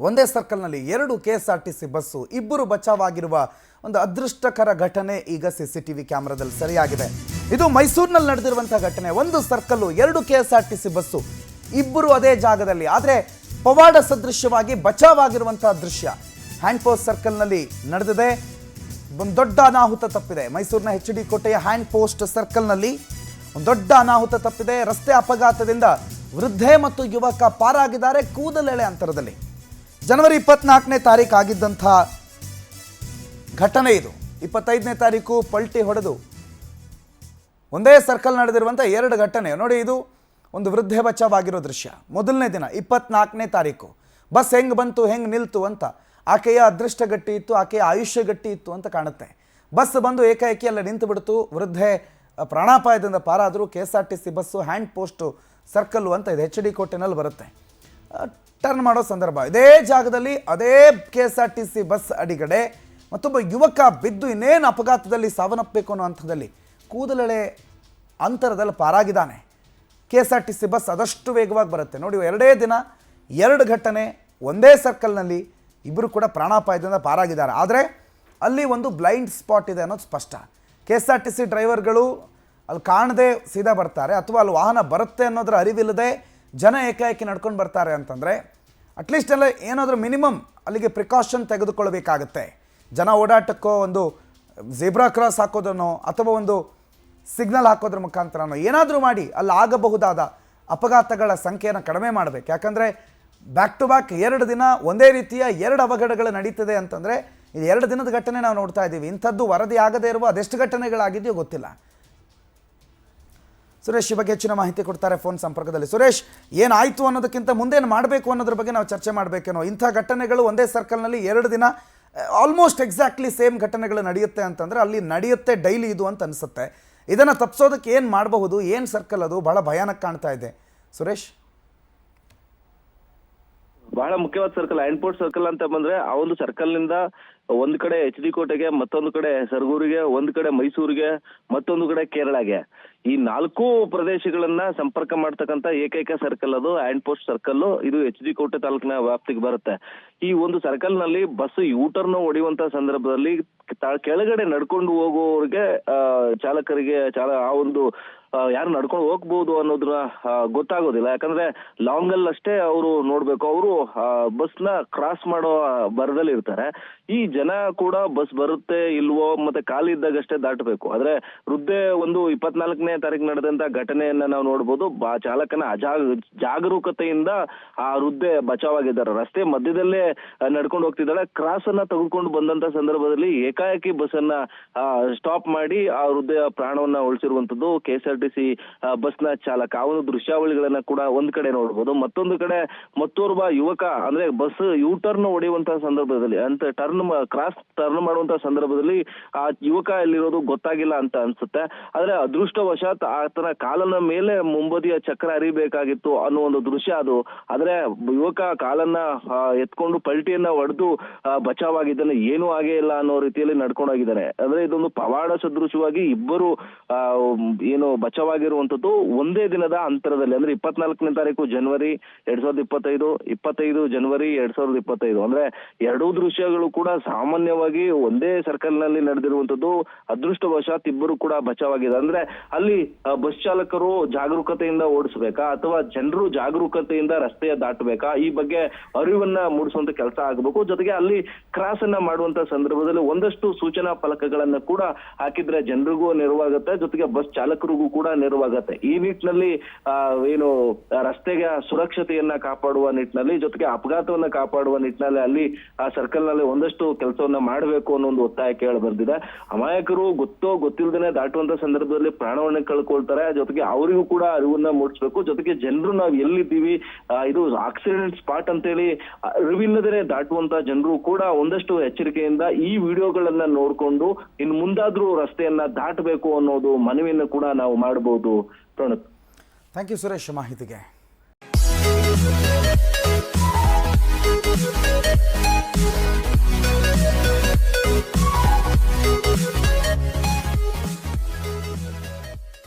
ಒಂದೇ ಸರ್ಕಲ್ನಲ್ಲಿ 2 KSRTC bus, ಇಬ್ಬರು ಬಚಾವಾಗಿರುವ ಒಂದು ಅದೃಷ್ಟಕರ ಘಟನೆ ಈಗ CCTV ಕ್ಯಾಮೆರಾದಲ್ಲಿ ಸರಿಯಾಗಿದೆ. ಇದು ಮೈಸೂರಿನಲ್ಲಿ ನಡೆದಿರುವಂತಹ ಘಟನೆ. ಒಂದು ಸರ್ಕಲ್ಲು 2 KSRTC ಬಸ್ಸು, ಇಬ್ಬರು ಅದೇ ಜಾಗದಲ್ಲಿ, ಆದರೆ ಪವಾಡ ಸದೃಶ್ಯವಾಗಿ ಬಚಾವಾಗಿರುವಂತಹ ದೃಶ್ಯ ಹ್ಯಾಂಡ್ ಪೋಸ್ಟ್ ಸರ್ಕಲ್ನಲ್ಲಿ ನಡೆದಿದೆ. ಒಂದು ದೊಡ್ಡ ಅನಾಹುತ ತಪ್ಪಿದೆ. ಮೈಸೂರಿನ HD ಕೋಟೆಯ ಹ್ಯಾಂಡ್ ಪೋಸ್ಟ್ ಸರ್ಕಲ್ನಲ್ಲಿ ಒಂದು ದೊಡ್ಡ ಅನಾಹುತ ತಪ್ಪಿದೆ. ರಸ್ತೆ ಅಪಘಾತದಿಂದ ವೃದ್ಧೆ ಮತ್ತು ಯುವಕ ಪಾರಾಗಿದ್ದಾರೆ ಕೂದಲೆಳೆ ಅಂತರದಲ್ಲಿ. ಜನವರಿ 24ನೇ ತಾರೀಕು ಆಗಿದ್ದಂಥ ಘಟನೆ ಇದು. 25ನೇ ತಾರೀಕು ಪಲ್ಟಿ ಹೊಡೆದು ಒಂದೇ ಸರ್ಕಲ್ ನಡೆದಿರುವಂಥ 2 ಘಟನೆ ನೋಡಿ. ಇದು ಒಂದು ವೃದ್ಧೆ ಬಚಾವಾಗಿರೋ ದೃಶ್ಯ. ಮೊದಲನೇ ದಿನ 24ನೇ ತಾರೀಕು ಬಸ್ ಹೆಂಗೆ ಬಂತು, ಹೆಂಗೆ ನಿಲ್ತು ಅಂತ, ಆಕೆಯ ಅದೃಷ್ಟ ಗಟ್ಟಿ ಇತ್ತು, ಆಕೆಯ ಆಯುಷ್ಯ ಗಟ್ಟಿ ಇತ್ತು ಅಂತ ಕಾಣುತ್ತೆ. ಬಸ್ ಬಂದು ಏಕಾಏಕಿ ಎಲ್ಲ ನಿಂತು ಬಿಡ್ತು. ವೃದ್ಧೆ ಪ್ರಾಣಾಪಾಯದಿಂದ ಪಾರಾದರೂ. KSRTC bus hand post circle ಅಂತ ಇದೆ, HD ಕೋಟೆನಲ್ಲಿ ಬರುತ್ತೆ. ಟರ್ನ್ ಮಾಡೋ ಸಂದರ್ಭ ಇದೇ ಜಾಗದಲ್ಲಿ ಅದೇ KSRTC ಬಸ್ ಅಡಿಗಡೆ ಮತ್ತೊಬ್ಬ ಯುವಕ ಬಿದ್ದು ಇನ್ನೇನು ಅಪಘಾತದಲ್ಲಿ ಸಾವನ್ನಪ್ಪಬೇಕು ಅನ್ನೋ ಹಂತದಲ್ಲಿ ಕೂದಲೆಳೆ ಅಂತರದಲ್ಲಿ ಪಾರಾಗಿದ್ದಾನೆ. KSRTC ಬಸ್ ಅದಷ್ಟು ವೇಗವಾಗಿ ಬರುತ್ತೆ ನೋಡಿ. 2 ದಿನ 2 ಘಟನೆ ಒಂದೇ ಸರ್ಕಲ್ನಲ್ಲಿ, ಇಬ್ಬರು ಕೂಡ ಪ್ರಾಣಾಪಾಯದಿಂದ ಪಾರಾಗಿದ್ದಾರೆ. ಆದರೆ ಅಲ್ಲಿ ಒಂದು ಬ್ಲೈಂಡ್ ಸ್ಪಾಟ್ ಇದೆ ಅನ್ನೋದು ಸ್ಪಷ್ಟ. KSRTC ಡ್ರೈವರ್ಗಳು ಅಲ್ಲಿ ಕಾಣದೆ ಸೀದಾ ಬರ್ತಾರೆ, ಅಥವಾ ಅಲ್ಲಿ ವಾಹನ ಬರುತ್ತೆ ಅನ್ನೋದ್ರ ಅರಿವಿಲ್ಲದೆ ಜನ ಏಕಾಏಕಿ ನಡ್ಕೊಂಡು ಬರ್ತಾರೆ ಅಂತಂದರೆ ಅಟ್ಲೀಸ್ಟ್ ಎಲ್ಲ ಏನಾದರೂ ಮಿನಿಮಮ್ ಅಲ್ಲಿಗೆ ಪ್ರಿಕಾಷನ್ ತೆಗೆದುಕೊಳ್ಬೇಕಾಗತ್ತೆ. ಜನ ಓಡಾಟಕ್ಕೋ ಒಂದು ಝೀಬ್ರಾ ಕ್ರಾಸ್ ಹಾಕೋದನೋ ಅಥವಾ ಒಂದು ಸಿಗ್ನಲ್ ಹಾಕೋದ್ರ ಮುಖಾಂತರನೋ ಏನಾದರೂ ಮಾಡಿ ಅಲ್ಲಿ ಆಗಬಹುದಾದ ಅಪಘಾತಗಳ ಸಂಖ್ಯೆಯನ್ನು ಕಡಿಮೆ ಮಾಡಬೇಕು. ಯಾಕಂದರೆ ಬ್ಯಾಕ್ ಟು ಬ್ಯಾಕ್ 2 ದಿನ ಒಂದೇ ರೀತಿಯ 2 ಅವಘಡಗಳು ನಡೀತದೆ ಅಂತಂದರೆ ಇದು 2 ದಿನದ ಘಟನೆ ನಾವು ನೋಡ್ತಾ ಇದ್ದೀವಿ. ಇಂಥದ್ದು ವರದಿ ಆಗದೇ ಇರುವ ಅದೆಷ್ಟು ಘಟನೆಗಳಾಗಿದೆಯೋ ಗೊತ್ತಿಲ್ಲ. ಸುರೇಶ್ ಈ ಬಗ್ಗೆ ಹೆಚ್ಚಿನ ಮಾಹಿತಿ ಕೊಡ್ತಾರೆ ಫೋನ್ ಸಂಪರ್ಕದಲ್ಲಿ. ಸುರೇಶ್, ಏನಾಯಿತು ಅನ್ನೋದಕ್ಕಿಂತ ಮುಂದೇನು ಮಾಡಬೇಕು ಅನ್ನೋದ್ರ ಬಗ್ಗೆ ನಾವು ಚರ್ಚೆ ಮಾಡಬೇಕೇನೋ. ಇಂಥ ಘಟನೆಗಳು ಒಂದೇ ಸರ್ಕಲ್ನಲ್ಲಿ 2 ದಿನ ಆಲ್ಮೋಸ್ಟ್ ಎಕ್ಸಾಕ್ಟ್ಲಿ ಸೇಮ್ ಘಟನೆಗಳು ನಡೆಯುತ್ತೆ ಅಂತಂದರೆ ಅಲ್ಲಿ ನಡೆಯುತ್ತೆ ಡೈಲಿ ಇದು ಅಂತ ಅನಿಸುತ್ತೆ. ಇದನ್ನು ತಪ್ಪಿಸೋದಕ್ಕೆ ಏನು ಮಾಡಬಹುದು? ಏನು ಸರ್ಕಲ್ ಅದು? ಭಾಳ ಭಯಾನಕ ಕಾಣ್ತಾ ಇದೆ ಸುರೇಶ್. ಬಹಳ ಮುಖ್ಯವಾದ ಸರ್ಕಲ್ ಹ್ಯಾಂಡ್ ಪೋಸ್ಟ್ ಸರ್ಕಲ್ ಅಂತ ಬಂದ್ರೆ ಆ ಒಂದು ಸರ್ಕಲ್ ನಿಂದ ಒಂದ್ ಕಡೆ HD ಕೋಟೆಗೆ, ಮತ್ತೊಂದು ಕಡೆ ಸರಗೂರಿಗೆ, ಒಂದ್ ಕಡೆ ಮೈಸೂರಿಗೆ, ಮತ್ತೊಂದು ಕಡೆ ಕೇರಳಗೆ, ಈ 4 ಪ್ರದೇಶಗಳನ್ನ ಸಂಪರ್ಕ ಮಾಡ್ತಕ್ಕಂತ ಏಕೈಕ ಸರ್ಕಲ್ ಅದು ಹ್ಯಾಂಡ್ ಪೋಸ್ಟ್ ಸರ್ಕಲ್. ಇದು HD ಕೋಟೆ ತಾಲೂಕಿನ ವ್ಯಾಪ್ತಿಗೆ ಬರುತ್ತೆ. ಈ ಒಂದು ಸರ್ಕಲ್ ನಲ್ಲಿ ಬಸ್ ಯೂಟರ್ನ್ ಹೊಡೆಯುವಂತ ಸಂದರ್ಭದಲ್ಲಿ ಕೆಳಗಡೆ ನಡ್ಕೊಂಡು ಹೋಗುವವರಿಗೆ ಚಾಲಕರಿಗೆ ಆ ಒಂದು ಯಾರು ನಡ್ಕೊಂಡು ಹೋಗ್ಬಹುದು ಅನ್ನೋದ್ರ ಗೊತ್ತಾಗೋದಿಲ್ಲ. ಯಾಕಂದ್ರೆ ಲಾಂಗ್ ಅಲ್ಲಿ ಅಷ್ಟೇ ಅವರು ನೋಡ್ಬೇಕು. ಅವರು ಬಸ್ ನ ಕ್ರಾಸ್ ಮಾಡೋ ಭರದಲ್ಲಿ ಇರ್ತಾರೆ. ಈ ಜನ ಕೂಡ ಬಸ್ ಬರುತ್ತೆ ಇಲ್ವೋ ಮತ್ತೆ ಖಾಲಿದ್ದಾಗಷ್ಟೇ ದಾಟಬೇಕು. ಆದ್ರೆ ವೃದ್ಧೆ ಒಂದು 24ನೇ ತಾರೀಕು ನಡೆದಂತ ಘಟನೆಯನ್ನ ನಾವು ನೋಡ್ಬೋದು. ಚಾಲಕನ ಜಾಗರೂಕತೆಯಿಂದ ಆ ವೃದ್ಧೆ ಬಚಾವಾಗಿದ್ದಾರೆ. ರಸ್ತೆ ಮಧ್ಯದಲ್ಲೇ ನಡ್ಕೊಂಡು ಹೋಗ್ತಿದ್ದಾಳೆ. ಕ್ರಾಸ್ ಅನ್ನ ತೆಗೆದುಕೊಂಡು ಬಂದಂತ ಸಂದರ್ಭದಲ್ಲಿ ಏಕಾಏಕಿ ಬಸ್ ಅನ್ನ ಸ್ಟಾಪ್ ಮಾಡಿ ಆ ವೃದ್ಧೆಯ ಪ್ರಾಣವನ್ನ ಉಳಿಸಿರುವಂತದ್ದು KSRTC ಬಸ್ ನ ಚಾಲಕ. ಆ ಒಂದು ದೃಶ್ಯಾವಳಿಗಳನ್ನ ಕೂಡ ಒಂದ್ ಕಡೆ ನೋಡ್ಬೋದು. ಮತ್ತೊಂದು ಕಡೆ ಮತ್ತೋರ್ವ ಯುವಕ ಅಂದ್ರೆ ಬಸ್ ಯೂಟರ್ನ್ ಹೊಡೆಯುವಂತಹ ಸಂದರ್ಭದಲ್ಲಿ ಅಂತ ಕ್ರಾಸ್ ಟರ್ನ್ ಮಾಡುವಂತಹ ಸಂದರ್ಭದಲ್ಲಿ ಆ ಯುವಕ ಎಲ್ಲಿರೋದು ಗೊತ್ತಾಗಿಲ್ಲ ಅಂತ ಅನ್ಸುತ್ತೆ. ಆದ್ರೆ ಅದೃಷ್ಟವಶಾತ್ ಆತನ ಕಾಲನ ಮೇಲೆ ಮುಂಬದಿಯ ಚಕ್ರ ಹರಿಬೇಕಾಗಿತ್ತು ಅನ್ನೋ ಒಂದು ದೃಶ್ಯ ಅದು. ಆದ್ರೆ ಯುವಕ ಕಾಲನ್ನ ಎತ್ಕೊಂಡು ಪಲ್ಟಿಯನ್ನ ಹೊಡೆದು ಬಚಾವಾಗಿದ್ದಾನೆ. ಏನೂ ಆಗೇ ಇಲ್ಲ ಅನ್ನೋ ರೀತಿಯಲ್ಲಿ ನಡ್ಕೊಂಡೋಗಿದ್ದಾನೆ. ಅಂದ್ರೆ ಇದೊಂದು ಪವಾಡ ಸದೃಶವಾಗಿ ಇಬ್ಬರು ಏನು ಬಚಾವಾಗಿರುವಂತದ್ದು ಒಂದೇ ದಿನದ ಅಂತರದಲ್ಲಿ. ಅಂದ್ರೆ 24ನೇ ತಾರೀಕು ಜನವರಿ 2025, 25 ಜನವರಿ 2025. ಅಂದ್ರೆ 2 ದೃಶ್ಯಗಳು ಕೂಡ ಸಾಮಾನ್ಯವಾಗಿ ಒಂದೇ ಸರ್ಕಲ್ ನಲ್ಲಿ ನಡೆದಿರುವಂತದ್ದು. ಅದೃಷ್ಟವಶಾತ್ ಇಬ್ಬರು ಕೂಡ ಬಚಾವಾಗಿದೆ. ಅಂದ್ರೆ ಅಲ್ಲಿ ಬಸ್ ಚಾಲಕರು ಜಾಗರೂಕತೆಯಿಂದ ಓಡಿಸ್ಬೇಕಾ ಅಥವಾ ಜನರು ಜಾಗರೂಕತೆಯಿಂದ ರಸ್ತೆಯ ದಾಟಬೇಕಾ, ಈ ಬಗ್ಗೆ ಅರಿವನ್ನ ಮೂಡಿಸುವಂತ ಕೆಲಸ ಆಗಬೇಕು. ಜೊತೆಗೆ ಅಲ್ಲಿ ಕ್ರಾಸ್ ಅನ್ನ ಮಾಡುವಂತ ಸಂದರ್ಭದಲ್ಲಿ ಒಂದಷ್ಟು ಸೂಚನಾ ಫಲಕಗಳನ್ನ ಕೂಡ ಹಾಕಿದ್ರೆ ಜನರಿಗೂ ನೆರವಾಗುತ್ತೆ, ಜೊತೆಗೆ ಬಸ್ ಚಾಲಕರಿಗೂ ಕೂಡ ನೆರವಾಗುತ್ತೆ. ಈ ನಿಟ್ಟಿನಲ್ಲಿ ಏನು ರಸ್ತೆಗೆ ಸುರಕ್ಷತೆಯನ್ನ ಕಾಪಾಡುವ ನಿಟ್ಟಿನಲ್ಲಿ, ಜೊತೆಗೆ ಅಪಘಾತವನ್ನ ಕಾಪಾಡುವ ನಿಟ್ಟಿನಲ್ಲಿ ಅಲ್ಲಿ ಆ ಸರ್ಕಲ್ ನಲ್ಲಿ ಒಂದಷ್ಟು ಕೆಲಸವನ್ನ ಮಾಡಬೇಕು ಅನ್ನೋ ಒಂದು ಒತ್ತಾಯ ಕೇಳಿ ಬಂದಿದೆ. ಅಮಾಯಕರು ಗೊತ್ತೋ ಗೊತ್ತಿಲ್ಲದೇನೆ ದಾಟುವಂತ ಸಂದರ್ಭದಲ್ಲಿ ಪ್ರಾಣವನ್ನ ಕಳ್ಕೊಳ್ತಾರೆ. ಜೊತೆಗೆ ಅವರಿಗೂ ಕೂಡ ಅರಿವನ್ನ ಮೂಡಿಸ್ಬೇಕು. ಜೊತೆಗೆ ಜನರು ನಾವು ಎಲ್ಲಿದ್ದೀವಿ, ಇದು ಆಕ್ಸಿಡೆಂಟ್ ಸ್ಪಾಟ್ ಅಂತೇಳಿ ಅರಿವಿಲ್ಲದೇನೆ ದಾಟುವಂತ ಜನರು ಕೂಡ ಒಂದಷ್ಟು ಎಚ್ಚರಿಕೆಯಿಂದ ಈ ವಿಡಿಯೋಗಳನ್ನ ನೋಡ್ಕೊಂಡು ಇನ್ನು ಮುಂದಾದ್ರೂ ರಸ್ತೆಯನ್ನ ದಾಟಬೇಕು ಅನ್ನೋದು ಮನವಿಯನ್ನು ಕೂಡ ನಾವು ಮಾಡಬಹುದು. ಪ್ರಣತ್, ಥ್ಯಾಂಕ್ ಯು ಸುರೇಶ್ ಮಾಹಿತಿಗೆ.